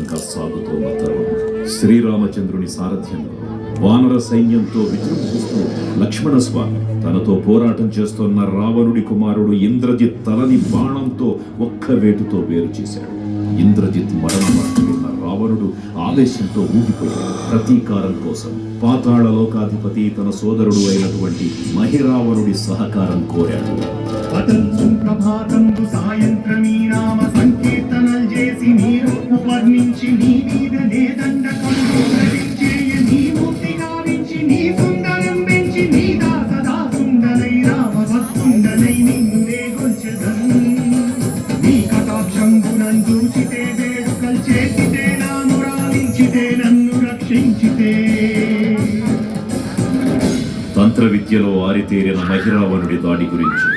నిశ్శబ్దంగా సాగుతోన్న తరుణం శ్రీరామచంద్రుని సారథ్యంలో వానర సైన్యంతో విజృంభిస్తూ లక్ష్మణస్వామి తనతో పోరాటం చేస్తున్న రావణుడి కుమారుడు ఇంద్రజిత్ తలని బాణంతో ఒక్క వేటుతో వేరు చేశాడు. ఇంద్రజిత్ మరణవార్త విన్న రావణుడు ఆవేశంతో ఊగిపోయాడు. ప్రతీకారం కోసం పాతాళ లోకాధిపతి తన సోదరుడు అయినటువంటి మహిరావణుడి సహకారం కోరాడు. సాయంత్రమీ రామ సంకీర్తనలు చేసి నీరు వర్ణించి నీ మీద లేదండ నీ మూర్తి గావించి నీ సుందరం పెంచి నీ దాసదా సుందరై రామ భక్తుండనై నిన్నే గొల్చెదన్ నీ కటాక్షంబునం చూచితే వేడుకలు చేసితే నాను రావించితే నన్ను రక్షించితే. తంత్ర విద్యలో ఆరితేరిన మహిరావణుడి దాడి గురించి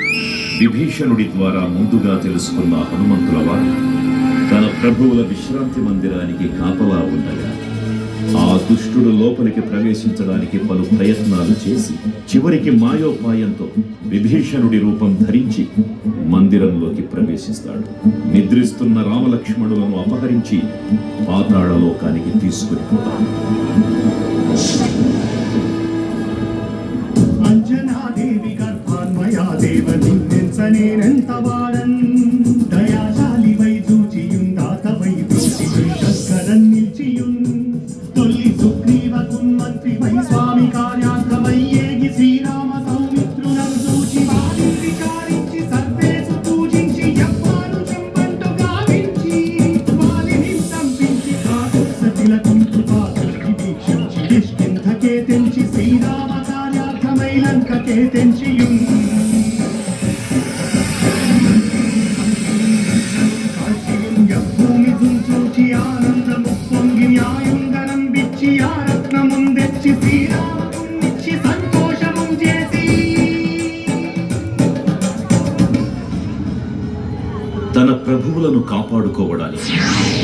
విభీషణుడి ద్వారా ముందుగా తెలుసుకున్న హనుమంతుల వారు తన ప్రభువుల విశ్రాంతి మందిరానికి కాపలా ఉండగా ఆ దుష్టుడు లోపలికి ప్రవేశించడానికి పలు ప్రయత్నాలు చేసి చివరికి మాయోపాయంతో విభీషణుడి రూపం ధరించి మందిరంలోకి ప్రవేశిస్తాడు. నిద్రిస్తున్న రామలక్ష్మణులను అపహరించి పాతాళలోకానికి తీసుకుని పోతాడు. అంజనాదేవి గర్భాన్మయాదేవ నిన్నెంత వాడన్ దయాశాలి వై చూచియుందాతవై దృష్టికరం నిల్చియున్ తొల్లి సుగ్రీవకున్ మంత్రి వై స్వామి కార్యార్థమై ఏగి శ్రీరామ సౌమిత్రులను చూచి వారిని విచారించి సర్వేసు పూజించి ఎవ్వారు చెంబంటు గావించి వారిని సంపించి కాకుసతిలకున్ కృపాకృతి వీక్షించి కిష్కింధకే తెంచి శ్రీరామ కార్యార్థమై లంకకే తెంచియున్ తన ప్రభువులను కాపాడుకోవడానికి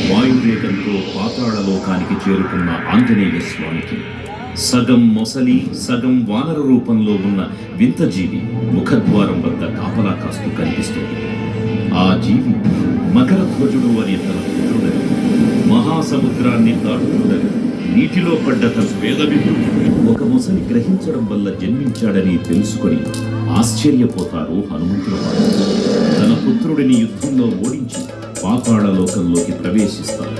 వాయువేగంతో పాతాళలోకానికి చేరుకున్న ఆంజనేయ స్వామికి సగం మొసలి సగం వానర రూపంలో ఉన్న వింత జీవి ముఖద్వారం వద్ద కాపలా కాస్తూ కనిపిస్తుంది. ఆ జీవి మకరధ్వజుడు అనే తన పుత్రుడని మహాసముద్రాన్ని దాటుతుండగా నీటిలో పడ్డ తన వేదవిందుడు ఒక మొసలి గ్రహించడం వల్ల జన్మించాడని తెలుసుకొని ఆశ్చర్యపోతారు హనుమంతుల వారు. తన పుత్రుడిని యుద్ధంలో ఓడించి పాతాళ లోకంలోకి ప్రవేశిస్తారు.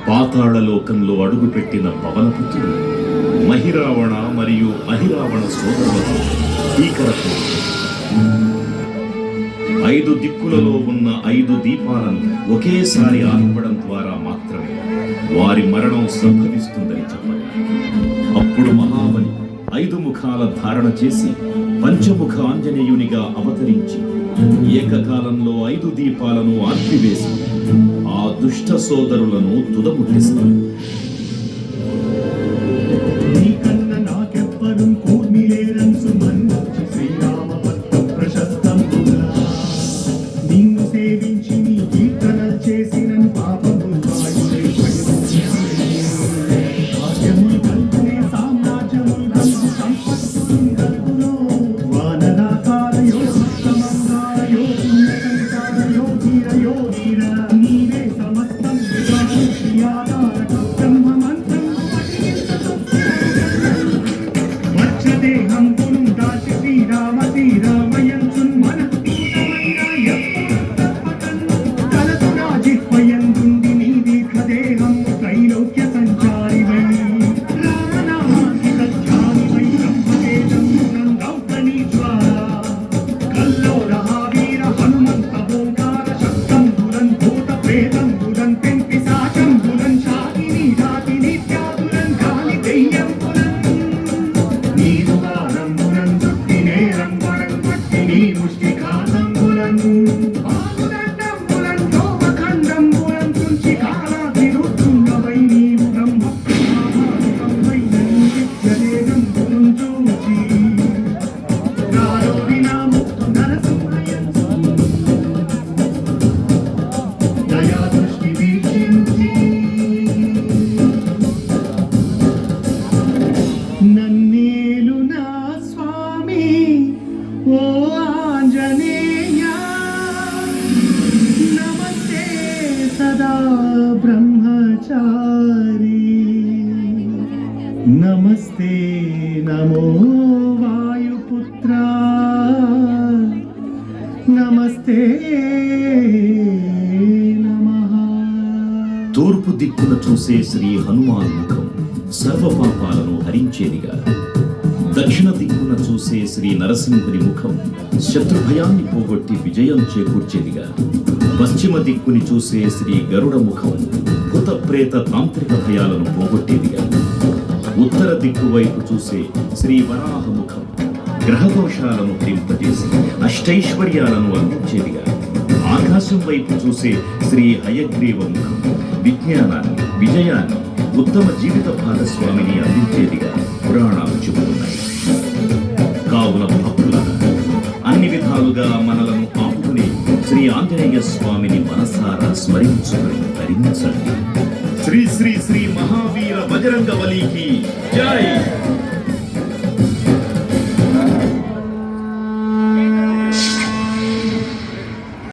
పాతాళలోకంలో అడుగుపెట్టిన పవనపుత్రుడు మహిరావణ మరియు అహిరావణ సోదరులతో భీకరతో 5 దిక్కులలో ఉన్న 5 దీపాలను ఒకేసారి ఆర్పడం ద్వారా మాత్రమే వారి మరణం సంభవిస్తుందని చెప్పారు. అప్పుడు మహాబలి 5 ముఖాల ధారణ చేసి పంచముఖ ఆంజనేయునిగా అవతరించి ఏకకాలంలో 5 దీపాలను ఆర్పివేసి ఆ దుష్ట సోదరులను తుదముట్టిస్తారు. సమస్తం ఓ ఆంజనేయ నమస్తే సదా బ్రహ్మచారి నమస్తే నమో వాయుపుత్ర నమస్తే నమః. తూర్పు దిక్కున చూసే శ్రీ హనుమాన్ ముఖం సర్వ పాపాలను హరించేదిగా, దక్షిణ దిక్కున చూసే శ్రీ నరసింహుని ముఖం శత్రుభయాన్ని పోగొట్టి విజయం చేకూర్చేదిగా, పశ్చిమ దిక్కుని చూసే శ్రీ గరుడ ముఖం భూత ప్రేత తాంత్రిక భయాలను పోగొట్టేదిగా, ఉత్తర దిక్కు వైపు చూసే శ్రీ వరాహ ముఖం గ్రహదోషాలను త్రింపజేసి అష్టైశ్వర్యాలను అందించేదిగా, ఆకాశం వైపు చూసే శ్రీ హయగ్రీవ ముఖం విజ్ఞానాన్ని, విజయాన్ని, ఉత్తమ జీవిత భాగస్వామిని అందించేదిగా పురాణాలు చెబుతున్నాయి. కావున భక్తులారా, అన్ని విధాలుగా మనలను ఆపుకునే శ్రీ ఆంజనేయ స్వామిని మనసారా స్మరించుకుని ధరించండి. శ్రీ శ్రీ శ్రీ మహావీర బజరంగ బలికి జై.